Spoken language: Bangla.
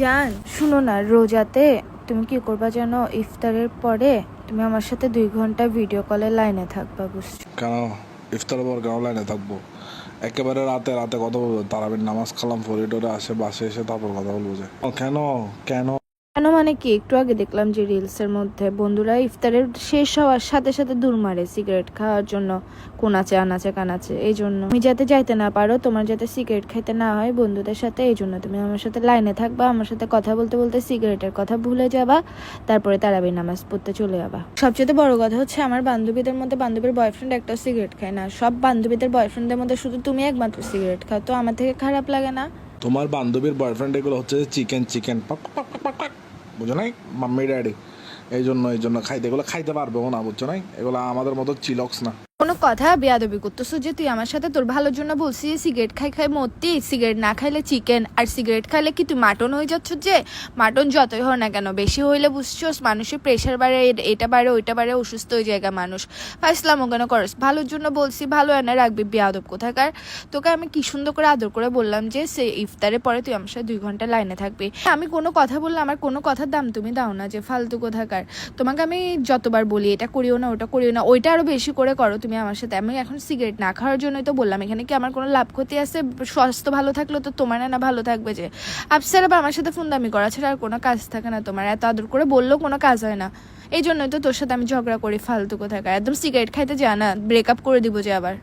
জান শুনো না, রোজাতে তুমি কি করবা জানো? ইফতারের পরে তুমি আমার সাথে 2 ঘন্টা ভিডিও কলে লাইনে থাকবা, বুঝছো? কেন ইফতারের পর কেন লাইনে থাকবো? একেবারে রাতে রাতে কথা বলবো, তারাবির নামাজ কালাম পড়ে টরে আসে বাসে এসে তারপর কথা বলবো যে কেন কেন কেন মানে কি, একটু আগে দেখলাম যে রিলসের মধ্যে বন্ধুরা ইফতারের শেষ হওয়ার সাথে সাথে দূর মারে সিগারেট খাওয়ার জন্য, কোনাচে আনাচে কানাচে। এই জন্য তুমি যাতে যাইতে না পারো, তোমার যাতে সিগারেট খেতে না হয় বন্ধুদের সাথে, এই জন্য তুমি আমার সাথে লাইনে থাকবা, আমার সাথে কথা বলতে বলতে সিগারেটের কথা ভুলে যাবা, তারপরে তারাবির নামাজ পড়তে চলে যাবা। সবচেয়ে বড় কথা হচ্ছে আমার বান্ধবীদের মধ্যে বান্ধবীর বয়ফ্রেন্ড একটাও সিগারেট খায় না, সব বান্ধবীদের বয়ফ্রেন্ডদের মধ্যে শুধু তুমি একমাত্র সিগারেট খাও, তো আমার থেকে খারাপ লাগে না? তোমার বান্ধবীর বয়ফ্রেন্ড এগুলো হচ্ছে চিকেন চিকেন বুঝো নাই, মাম্মি ড্যাডি, এই জন্য খাইতে এগুলো খাইতে পারবেও না, বুঝছো নাই, এগুলো আমাদের মতো চিলক্স না। কোনো কথা বেয়াদবি করতেছো যে তুই আমার সাথে তোর ভালোর জন্য বলছি সিগারেট খাই মরতি, সিগারেট না খাইলে চিকেন, আর সিগারেট খাইলে কি তুই মাটন হয়ে যাচ্ছ? যে মাটন যতই হয় না কেন বেশি হইলে বুঝছোস মানুষের প্রেশার বাড়ে, এটা বাড়ে ওইটা বাড়ে, অসুস্থ হয়ে জায়গা মানুষ। ফাইসলামও কেন করস? ভালোর জন্য বলছি, ভালো এনে রাখবি বেয়াদব কোথাকার। তোকে আমি কি সুন্দর করে আদর করে বললাম যে সে ইফতারের পরে তুই আমার সাথে 2 ঘন্টা লাইনে থাকবি, আমি কোনো কথা বললে আমার কোনো কথার দাম তুমি দাও না, যে ফালতু কোথাকার। তোমাকে আমি যতবার বলি এটা করিও না ওটা করিও না, ওইটা আরো বেশি করে করো তুমি আমার সাথে। আমি এখন সিগারেট না খাওয়ার জন্যই তো বললাম, এখানে কি আমার কোনো লাভ ক্ষতি আছে? স্বাস্থ্য ভালো থাকলে তো তোমার না ভালো থাকবে। যে আফসার আবার আমার সাথে ফোন দামি করা ছাড়া আর কোনো কাজ থাকে না তোমার, এত আদর করে বললেও কোনো কাজ হয় না, এই জন্যই তো তোর সাথে আমি ঝগড়া করি ফালতু কোথাকার। একদম সিগারেট খাইতে যা না, ব্রেকআপ করে দিব যে আবার।